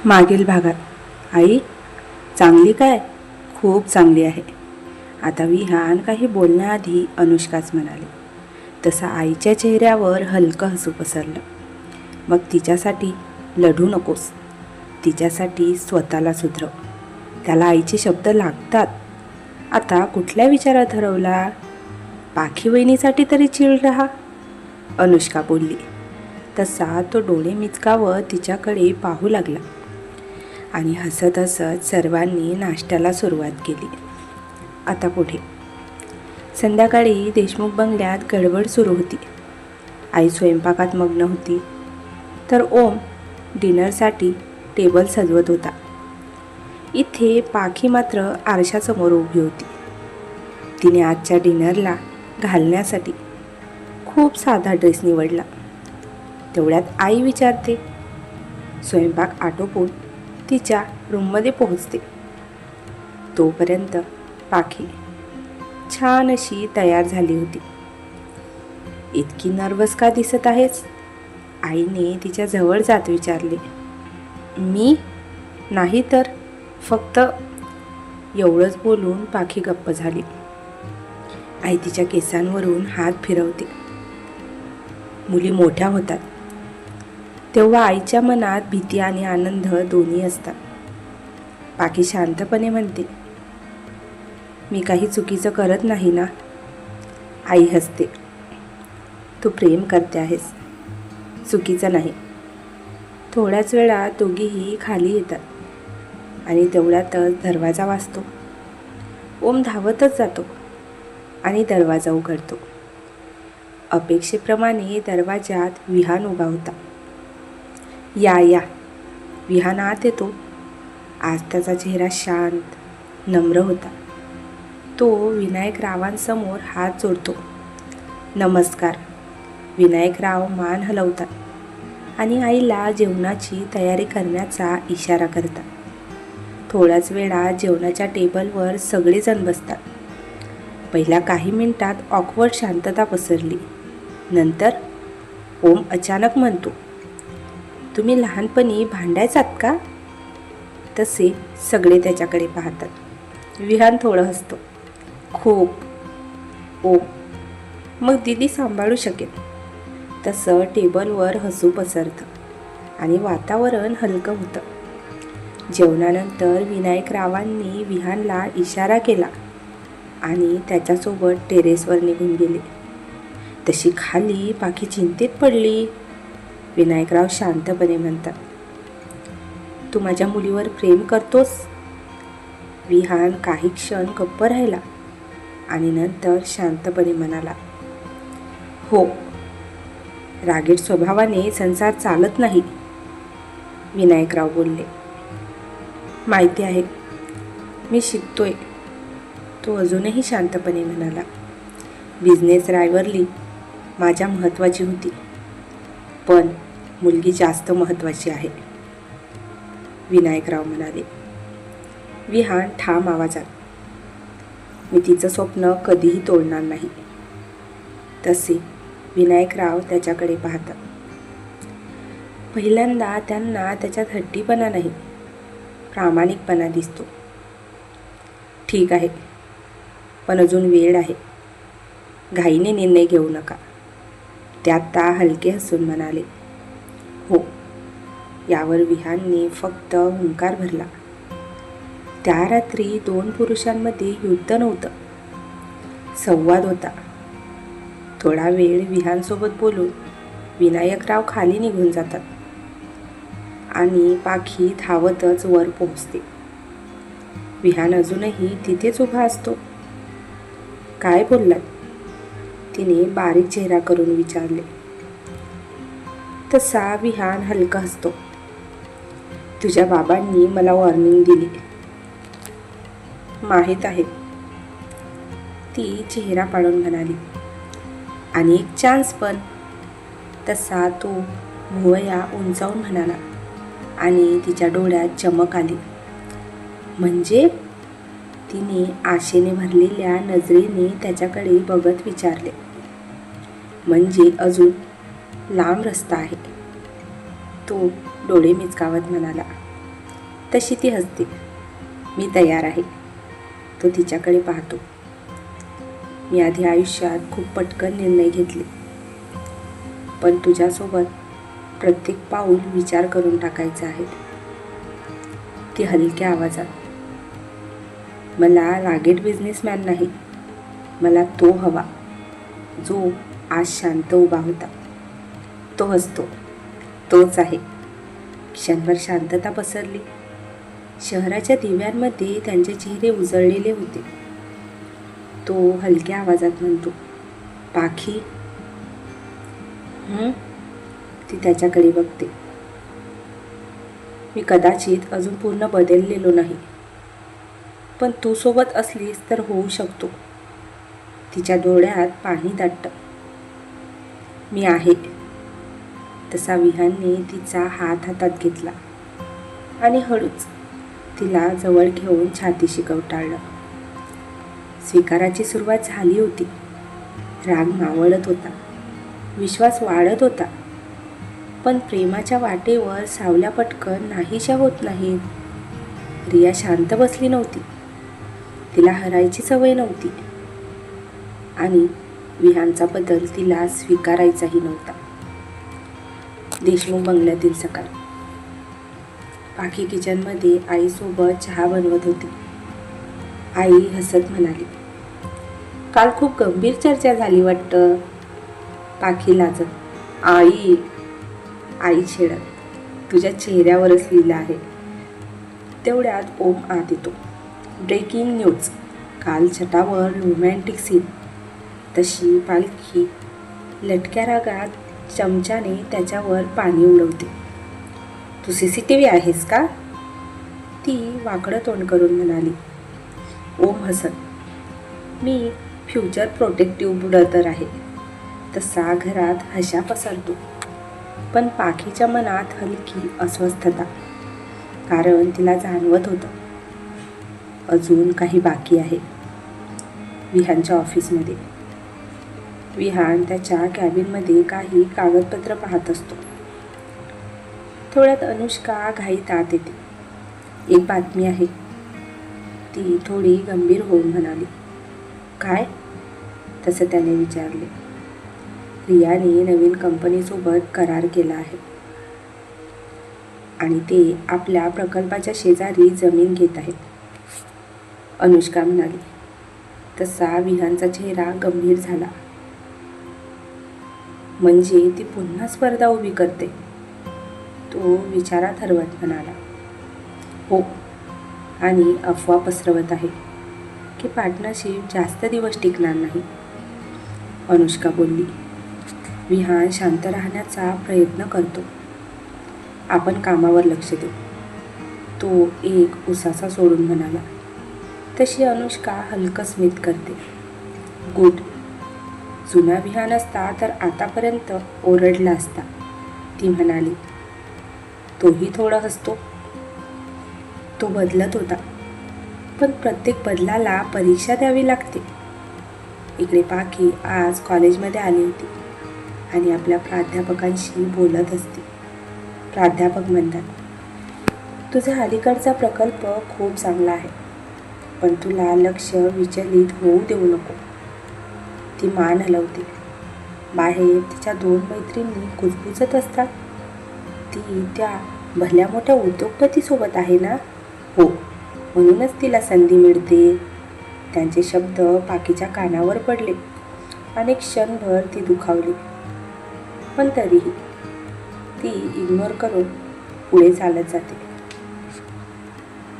मागील भागात. आई चांगली काय? खूप चांगली आहे. आता विहान काही बोलण्याआधी अनुष्काच म्हणाली. तसं आईच्या चेहऱ्यावर हलकं हसू पसरलं. मग तिच्यासाठी लढू नकोस, तिच्यासाठी स्वतःला सुधरव. त्याला आईचे शब्द लागतात. आता कुठल्या विचारात हरवला? पाखी वहिनीसाठी तरी चिल रहा, अनुष्का बोलली. तसा तो डोळे मिचकावत तिच्याकडे पाहू लागला आणि हसत हसत सर्वांनी नाश्त्याला सुरुवात केली. आता पुढे. संध्याकाळी देशमुख बंगल्यात गडबड सुरू होती. आई स्वयंपाकात मग्न होती, तर ओम डिनरसाठी टेबल सजवत होता. इथे पाखी मात्र आरशासमोर उभी होती. तिने आजच्या डिनरला घालण्यासाठी खूप साधा ड्रेस निवडला. तेवढ्यात आई विचारते. स्वयंपाक आटोपून तिच्या रूममध्ये पोहोचते. तोपर्यंत पाखी छान अशी तयार झाली होती. इतकी नर्वस का दिसत आहेस? आईने तिच्या जवळ जात विचारले. मी नाही तर फक्त, एवढंच बोलून पाखी गप्प झाली. आई तिच्या केसांवरून हात फिरवते. मुली मोठ्या होतात तेव्हा आईच्या मनात भीती आणि आनंद दोन्ही असतात. पाखी शांतपणे म्हणते, मी काही चुकीचं करत नाही ना? आई हसते. तू प्रेम करते आहेस, चुकीचं नाही. थोड्याच वेळात दोघीही खाली येतात आणि तेवढ्यातच दरवाजा वाजतो. ओम धावतच जातो आणि दरवाजा उघडतो. अपेक्षेप्रमाणे दरवाजात विहान उभा होता. या या, विहान आत येतो. आज त्याचा चेहरा शांत, नम्र होता. तो विनायकरावांसमोर हात जोडतो. नमस्कार. विनायकराव मान हलवतात आणि आईला जेवणाची तयारी करण्याचा इशारा करतात. थोड्याच वेळात जेवणाच्या टेबलवर सगळेजण बसतात. पहिल्या काही मिनिटात ऑकवर्ड शांतता पसरली. नंतर ओम अचानक म्हणतो, तुम्ही लहानपणी भांडायचात का? तसे सगळे त्याच्याकडे पाहतात. विहान थोडं हसतो. खूप. ओम, मग दीदी सांभाळू शकेल. तसं टेबलवर हसू पसरतं आणि वातावरण हलकं होतं. जेवणानंतर विनायकरावांनी विहानला इशारा केला आणि त्याच्यासोबत टेरेसवर निघून गेले. तशी खाली पाखी चिंतेत पडली. विनायकराव शांतपणे म्हणतात, तू माझ्या मुलीवर प्रेम करतोस? विहान काही क्षण गप्प राहिला आणि नंतर शांतपणे म्हणाला, हो. रागीट स्वभावाने संसार चालत नाही. विनायकराव बोलले. माहिती आहे, मी शिकतोय. तो अजूनही शांतपणे म्हणाला, बिझनेस रायव्हरली माझ्या महत्त्वाची होती, पण मुलगी जास्त महत्त्वाची आहे. विनायकराव म्हणाले. विहान ठाम आवाजात, मी तिचं स्वप्न कधीही तोडणार नाही. तसे विनायकराव त्याच्याकडे पाहतात. पहिल्यांदा त्यांना त्याच्यात हट्टीपणा नाही, प्रामाणिकपणा दिसतो. ठीक आहे, पण अजून वेळ आहे. घाईने निर्णय घेऊ नका. त्यात हलके हसून म्हणाले. हो. यावर विहानने फक्त हुंकार भरला. त्या रात्री दोन पुरुषांमध्ये युद्ध नव्हतं, संवाद होता. थोडा वेळ विहानसोबत बोलून विनायकराव खाली निघून जातात आणि पाखी धावतच वर पोहोचते. विहान अजूनही तिथेच उभा असतो. काय बोललात? तिने बारीक चेहरा करून विचारले. तसा विहान हलका हसतो. तुझ्या बाबांनी मला वॉर्निंग दिली. माहीत आहे, ती चेहरा पाडून म्हणाली. आणि एक चान्स पण. तसा तो भुवया उंचावून म्हणाला आणि तिच्या डोळ्यात चमक आली. म्हणजे? तिने आशेने भरलेल्या नजरेने त्याच्याकडे बघत विचारले. म्हणजे अजून लांब रस्ता आहे. तो डोळे मिचकावत म्हणाला. तशी ती हसते. मी तयार आहे. तो तिच्याकडे पाहतो. मी आधी आयुष्यात खूप पटकन निर्णय घेतले, पण तुझ्यासोबत प्रत्येक पाऊल विचार करून टाकायचं आहे. ती हलक्या आवाजात, मला रागेट बिझनेसमॅन नाही, मला तो हवा जो आज शांत उभा होता. तो हसतो. तोच आहे. क्षणभर शांतता पसरली. शहराच्या दिव्यांमध्ये त्यांचे चेहरे उजळलेले होते. तो हलक्या आवाजात म्हणतो, पाखी. ती त्याच्याकडे बघते. मी कदाचित अजून पूर्ण बदललेलो नाही, पण तू सोबत असलीस तर होऊ शकतो. तिच्या डोळ्यात पाणी दाटतं. मी आहे. तसा विहानने तिचा हात हातात घेतला आणि हळूच तिला जवळ घेऊन छातीशी कवटाळलं. स्वीकाराची सुरुवात झाली होती. राग मावळत होता, विश्वास वाढत होता, पण प्रेमाच्या वाटेवर सावल्या पटकन नाहीशा होत नाहीत. रिया शांत बसली नव्हती. तिला हरायची सवय नव्हती आणि विहानचा बदल तिला स्वीकारायचाही नव्हता. देशमुख बंगल्यातील सकाळ. पाखी किचनमध्ये आईसोबत चहा बनवत होती. आई हसत म्हणाली, काल खूप गंभीर चर्चा झाली वाटतं. पाखी लाजत, आई छेडत, तुझ्या चेहऱ्यावरच लिहिलं आहे. तेवढ्यात ओम आत येतो. Breaking news. काल छटावर रोमॅन्टिक सीन. तशी पालखी लटक्या रागात चमच्याने त्याच्यावर पाणी उडवते. तू CCTV आहेस का? ती वाकडं तोंड करून म्हणाली. ओम हसत, मी फ्युचर प्रोटेक्टिव्ह ब्रदर आहे. तसा घरात हशा पसरतो, पण पाखीच्या मनात हलकी अस्वस्थता, कारण तिला जाणवत होतं अजून काही बाकी आहे. विहानच्या ऑफिसमध्ये. विहान त्याच्या कॅबिनमध्ये काही कागदपत्र पाहत असतो. थोड्यात अनुष्का घाईत आत येते. एक बातमी आहे. ती थोडी गंभीर होऊन म्हणाली. काय? तसं त्याने विचारले. रियाने नवीन कंपनीसोबत करार केला आहे आणि ते आपल्या प्रकल्पाच्या शेजारी जमीन घेत आहेत, अनुष्का म्हणाली. तसा विहानचा चेहरा गंभीर झाला. म्हणजे ती पुन्हा स्पर्धा उभी करते? तो विचारात हरवत म्हणाला. हो, आणि अफवा पसरवत आहे की पार्टनरशिप जास्त दिवस टिकणार नाही, अनुष्का बोलली. विहान शांत राहण्याचा प्रयत्न करतो. आपण कामावर लक्ष देऊ, तो एक उसासा सोडून म्हणाला. तशी अनुष्का हलकं स्मित करते. गुड. जुना विहान असता तर आतापर्यंत ओरडला असता, ती म्हणाली. तोही थोडा हसतो. तो बदलत होता, पण प्रत्येक बदलाला परीक्षा द्यावी लागते. इकडे पाखी आज कॉलेजमध्ये आली होती आणि आपल्या प्राध्यापकांशी बोलत असते. प्राध्यापक म्हणतात, तुझा अलीकडचा प्रकल्प खूप चांगला आहे, पण तुला लक्ष विचलित होऊ देऊ नको. ती मान हलवते. बाहेर तिच्या 2 मैत्रिणी कुजबुजत असतात. ती त्या भल्या मोठ्या उद्योगपतीसोबत आहे ना? हो, म्हणूनच तिला संधी मिळते. त्यांचे शब्द पाखीच्या कानावर पडले आणि क्षणभर ती दुखावली, पण तरीही ती इग्नोर करून पुढे चालत जाते.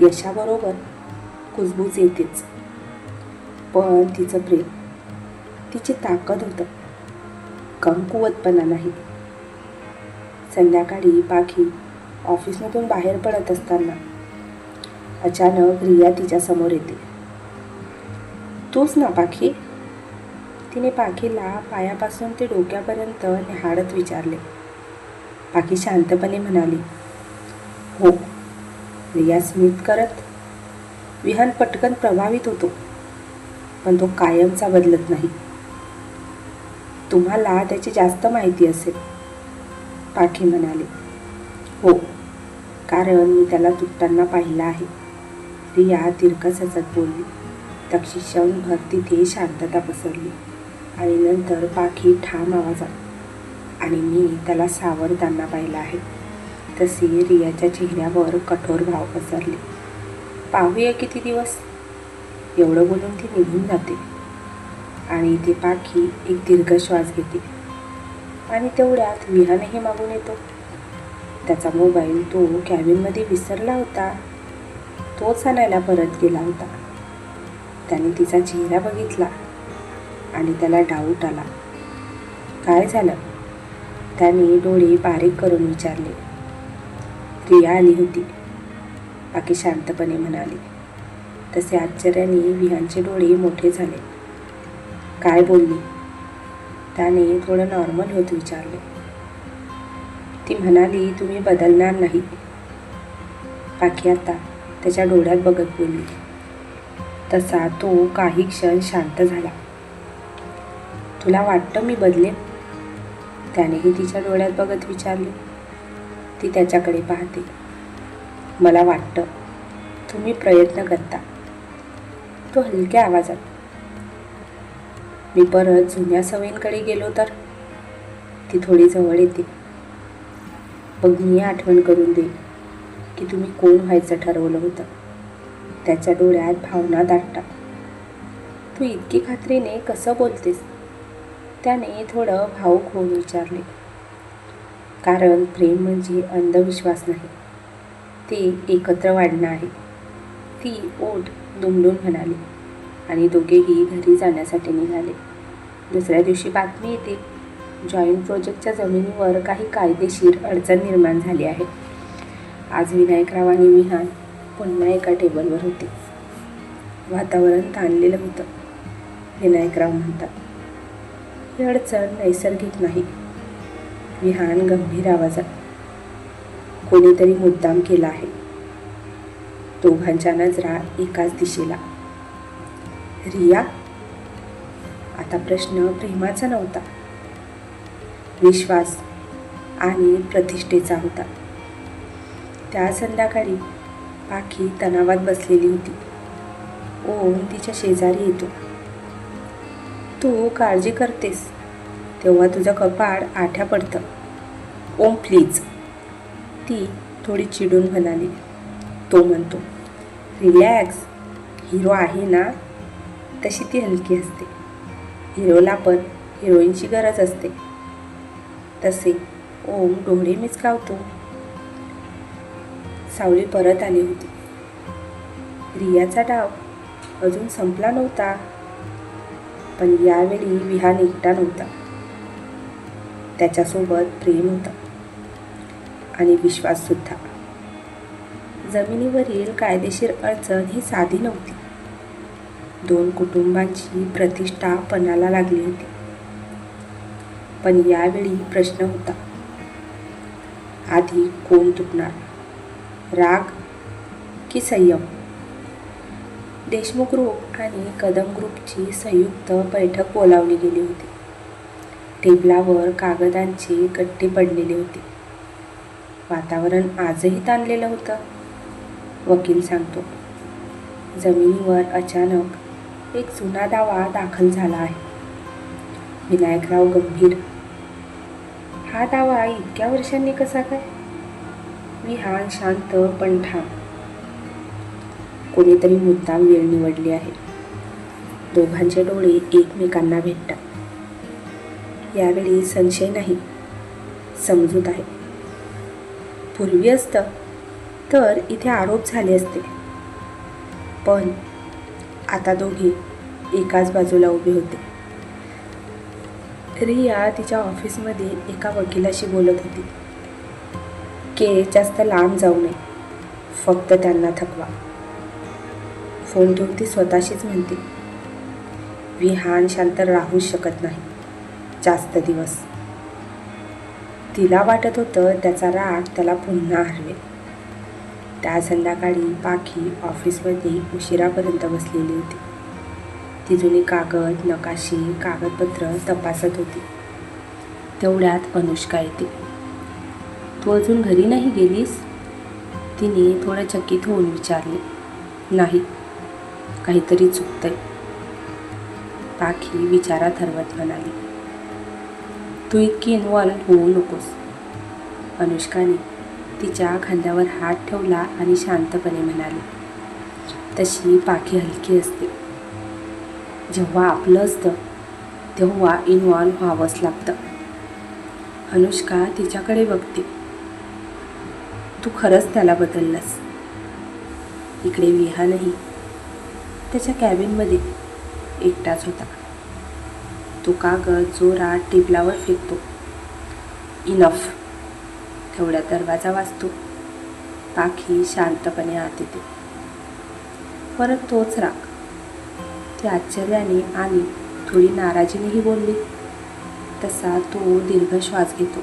यशाबरोबर कुजबूज येतेच, पण तिचं प्रेम, तिची ताकद होतं, कमकुवतपणा नाही. संध्याकाळी पाखी ऑफिसमधून बाहेर पडत असताना अचानक रिया तिच्या समोर येते. तूच ना पाखी? तिने पाखीला पायापासून ते डोक्यापर्यंत निहाळत विचारले. पाखी शांतपणे म्हणाली, हो. रिया स्मित करत. विहान पटकन प्रभावित होतो, पण तो कायमचा बदलत नाही. तुम्हाला त्याची जास्त माहिती असेल, पाखी म्हणाली. हो, कारण मी त्याला तुटताना पाहिलं आहे. रिया तिरकस हसत बोलली. त्या क्षणभर तिथे शांतता पसरली आणि नंतर पाखी ठाम आवाजात, आणि मी त्याला सावरताना पाहिलं आहे. तसे रियाच्या चेहऱ्यावर कठोर भाव पसरले. पाहूया किती दिवस. एवढं बोलून ती निघून जाते आणि ती पाखी एक दीर्घ श्वास घेते. आणि तेवढ्यात विहानही मागून येतो. त्याचा मोबाईल तो कॅबिनमध्ये विसरला होता. तोच आणायला परत गेला होता. त्याने तिचा चेहरा बघितला आणि त्याला डाऊट आला. काय झालं? त्याने डोळे बारीक करून विचारले. रिया आली होती, बाकी शांतपणे म्हणाली. तसे आश्चर्याने विहानचे डोळे मोठे झाले. काय बोलली? त्याने थोडं नॉर्मल होत विचारले. ती म्हणाली तुम्ही बदलणार नाही. पाखी आता त्याच्या डोळ्यात बघत बोलली. तसा तो काही क्षण शांत झाला. तुला वाटतं मी बदलेन? त्यानेही तिच्या डोळ्यात बघत विचारले. ती त्याच्याकडे पाहते. मला वाटतं. तुम्ही प्रयत्न करता. तो हलक्या आवाजात. मी परत जुन्या सवयींकडे गेलो तर? ती थोडी जवळ येते. मग मी आठवण करून देईन की तुम्ही कोण व्हायचं ठरवलं होतं. त्याच्या डोळ्यात भावना दाटतात. तू इतकी खात्रीने कसं बोलतेस? त्याने थोडं भावूक होऊन विचारले. कारण प्रेम म्हणजे अंधविश्वास नाही, ते एकत्र वाढणं आहे. ती ओठ दुमडून म्हणाली आणि दोघेही घरी जाण्यासाठी निघाले. दुसऱ्या दिवशी बातमी येते. जॉईंट प्रोजेक्टच्या जमिनीवर काही कायदेशीर अडचण निर्माण झाली आहे. आज विनायकराव आणि विहान पुन्हा एका टेबलवर होते. वातावरण ताणलेलं होतं. विनायकराव म्हणतात, ही अडचण नैसर्गिक नाही. विहान गंभीर आवाजात, कोणीतरी मुद्दाम केला आहे. दोघांच्या नजरा एकाच दिशेला. रिया? आता प्रश्न प्रेमाचा नव्हता, विश्वास आणि प्रतिष्ठेचा होता. त्या संध्याकाळी पाखी तणावात बसलेली होती. ओम तिच्या शेजारी येतो. तू काळजी करतेस तेव्हा तुझं कपाळ आठ्या पडतं. ओम प्लीज, ती थोडी चिडून म्हणाली. तो म्हणतो, रिलॅक्स, हिरो आहे ना. तशी ती हलकी असते. हिरोला पण हिरोईनची गरज असते. तसे ओम डोळे मिचकावतो. सावली परत आली होती. रियाचा डाव अजून संपला नव्हता. पण यावेळी विहान एकटा नव्हता. त्याच्यासोबत प्रेम होता आणि विश्वास सुद्धा. जमिनीवरील कायदेशीर अडचण ही साधी नव्हती. दोन कुटुंबांची प्रतिष्ठा पणाला लागली होती. पण यावेळी प्रश्न होता, आधी कोण तुटणार, राग की संयम? देशमुख ग्रुप आणि कदम ग्रुपची संयुक्त बैठक बोलावली गेली होती. टेबलावर कागदांचे गट्टे पडलेले होते. वातावरण आजही ताणलेलं होतं. वकील सांगतो, जमिनीवर अचानक एक जुना दावा दाखल झाला आहे. विनायकराव गंभीर, हा दावा इतक्या वर्षांनी कसा काय? विहान शांत पण ठाम, कोणीतरी मुद्दाम वेळ निवडली आहे. दोघांचे डोळे एकमेकांना भेटतात. यावेळी संशय नाही, समजूत आहे. पूर्वी असतं तर इथे आरोप झाले असते, पण आता दोघे एकाच बाजूला उभे होते. रिया तिच्या ऑफिसमध्ये एका वकिलाशी बोलत होती. केस जास्त लांब जाऊ नये, फक्त त्यांना थकवा. फोन ठेवून ती स्वतःशीच म्हणते, विहान शांत राहूच शकत नाही जास्त दिवस. तिला वाटत होतं त्याचा राग त्याला पुन्हा हरवेल. त्या संध्याकाळी पाखी ऑफिसमध्ये उशिरापर्यंत बसलेली होती. ती जुनी कागद, नकाशे, कागदपत्र तपासत होती. तेवढ्यात अनुष्का येते. तू अजून घरी नाही गेलीस? तिने थोडं चकित होऊन विचारले. नाही, काहीतरी चुकतंय. पाखी विचारात हरवत म्हणाली. तू इतकी इन्व्हॉल्व होऊ नकोस. अनुष्काने तिच्या खांद्यावर हात ठेवला आणि शांतपणे म्हणाली. तशी पाखी हलकी असते. जेव्हा आपलं असतं तेव्हा इन्व्हॉल्व व्हावंच लागतं. अनुष्का तिच्याकडे बघते. तू खरंच त्याला बदललास. इकडे विहानही त्याच्या कॅबिनमध्ये एकटाच होता. तो कागद जोरात टेबलावर फेकतो. इनफ. तेवढ्या दरवाजा वाजतो. पाखी शांतपणे आत येते. परत तोच राग. ती आश्चर्याने आणि थोडी नाराजीनेही बोलली. तसा तो दीर्घ श्वास घेतो.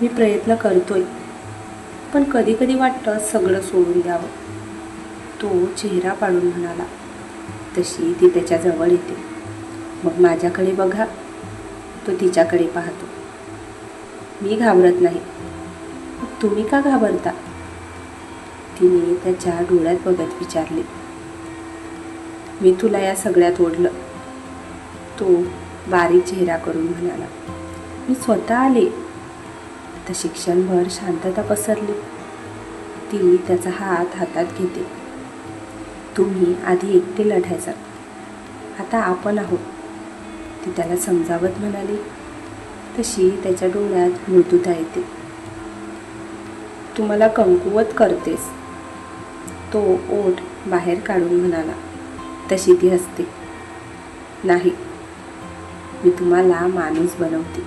मी प्रयत्न करतोय, पण कधी कधी वाटतं सगळं सोडून द्यावं. तो चेहरा पाडून म्हणाला. तशी ती त्याच्याजवळ येते. मग माझ्याकडे बघा. तो तिच्याकडे पाहतो. मी घाबरत नाही. तुम्ही का घाबरता? तिने त्याच्या डोळ्यात बघत विचारले. मी तुला या सगळ्यात ओढलं. तो बारीक चेहरा करून म्हणाला. मी स्वतः आले. तशी क्षणभर शांतता पसरली. ती त्याचा हात हातात घेते. तुम्ही आधी एकटे लढायचा, आता आपण आहोत, ती त्याला समजावत म्हणाली. तशी त्याच्या डोळ्यात मृदुता येते. तू मला कमकुवत करतेस. तो ओठ बाहेर काढून म्हणाला. तशी ती हसते. नाही, मी तुम्हाला माणूस बनवते.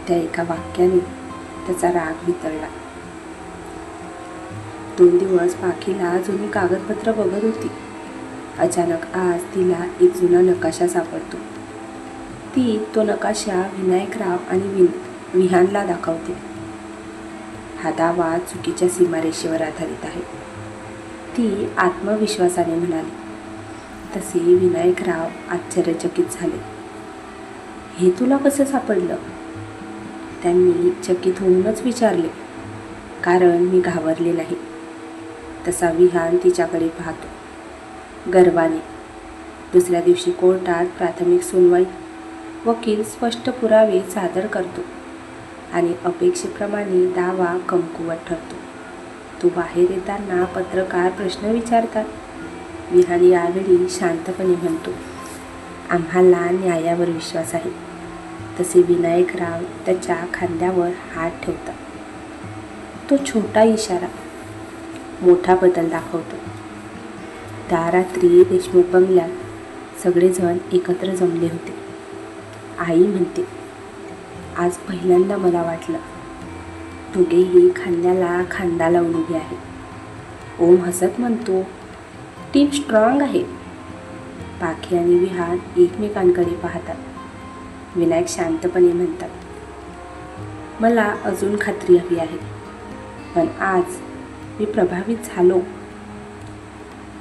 त्या एका वाक्याने त्याचा राग वितळला. 2 दिवस पाखीला जुनी कागदपत्र बघत होती. अचानक आज तिला एक जुना नकाशा सापडतो. ती तो नकाशा विनायकराव आणि विहानला दाखवते. हा दावा चुकीच्या सीमारेषेवर आधारित आहे, ती आत्मविश्वासाने म्हणाली. तसे विनायकराव आश्चर्यचकित झाले. हे तुला कसं सापडलं? त्यांनी चकित होऊनच विचारले. कारण मी घाबरले नाही. तसा विहान तिच्याकडे पाहतो गर्वाने. दुसऱ्या दिवशी कोर्टात प्राथमिक सुनवाई. वकील स्पष्ट पुरावे सादर करतो आणि अपेक्षेप्रमाणे दावा कमकुवत ठरतो. तो बाहेर येताना पत्रकार प्रश्न विचारतात. विहान यावेळी शांतपणे म्हणतो, आम्हाला न्यायावर विश्वास आहे. तसे विनायकराव त्याच्या खांद्यावर हात ठेवतात. तो छोटा इशारा मोठा बदल दाखवतो. त्या रात्री देशमुख बंगल्यात सगळेजण एकत्र जमले होते. आई म्हणते, आज पहिल्यांदा मला वाटलं दोघेही खांद्याला खांदा लावून उभे आहे. ओम हसत म्हणतो, टीम स्ट्रॉंग आहे. पाखी आणि विहान एकमेकांकडे पाहतात. विनायक शांतपणे म्हणतात, मला अजून खात्री हवी आहे, पण आज मी प्रभावित झालो.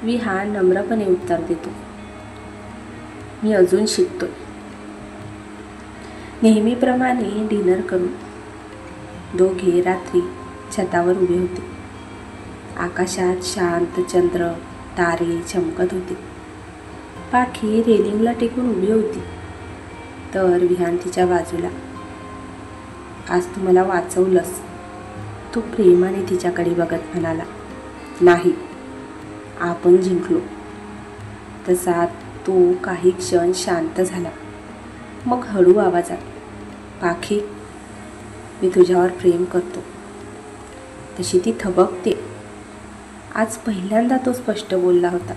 विहान नम्रपणे उत्तर देतो, मी अजून शिकतोय. नेहमीप्रमाणे डिनर करून दोघे रात्री छतावर उभे होते. आकाशात शांत चंद्र, तारे चमकत होते. पाखी रेलिंगला टेकून उभी होती, तर विहान तिच्या बाजूला. आज तू मला वाचवलंस. तो प्रेमाने तिच्याकडे बघत म्हणाला. नाही, आपण जिंकलो. तसा तो काही क्षण शांत झाला. मग हळू आवाजात, पाखी, मी तुझ्यावर प्रेम करतो. तशी ती थबकते. आज पहिल्यांदा तो स्पष्ट बोलला होता.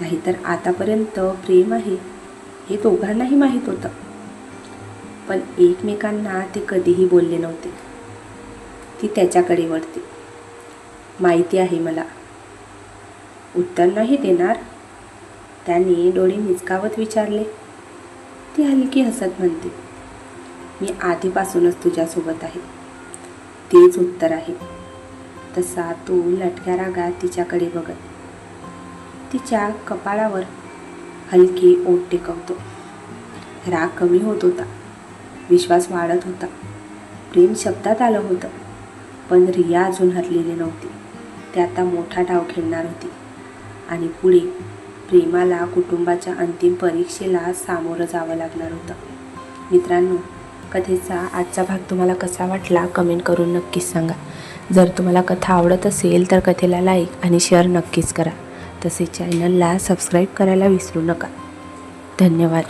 नाहीतर आतापर्यंत प्रेम आहे हे दोघांनाही माहीत होतं, पण एकमेकांना ते कधीही बोलले नव्हते. ती त्याच्याकडे वळते. माहिती आहे मला. उत्तर नाही देणार? त्याने डोळे मिचकावत विचारले. ती हलकी हसत म्हणते, मी आधीपासूनच तुझ्यासोबत आहे. तेच उत्तर आहे. तसा तो लटक्या रागात तिच्याकडे बघत तिच्या कपाळावर हलकी ओठ टेकवतो. राग कमी होत होता. विश्वास वाढत होता. प्रेम शब्दात आलं होतं. पण रिया अजून हरलेली नव्हती. ती आता मोठा डाव खेळणार होती आणि पुढे प्रेमाला कुटुंबाच्या अंतिम परीक्षेला सामोरं जावं लागणार होतं. मित्रांनो, कथेचा आजचा भाग तुम्हाला कसा वाटला कमेंट करून नक्कीच सांगा. जर तुम्हाला कथा आवडत असेल तर कथेला लाईक आणि शेअर नक्कीच करा. तसेच चॅनलला सबस्क्राईब करायला विसरू नका. धन्यवाद.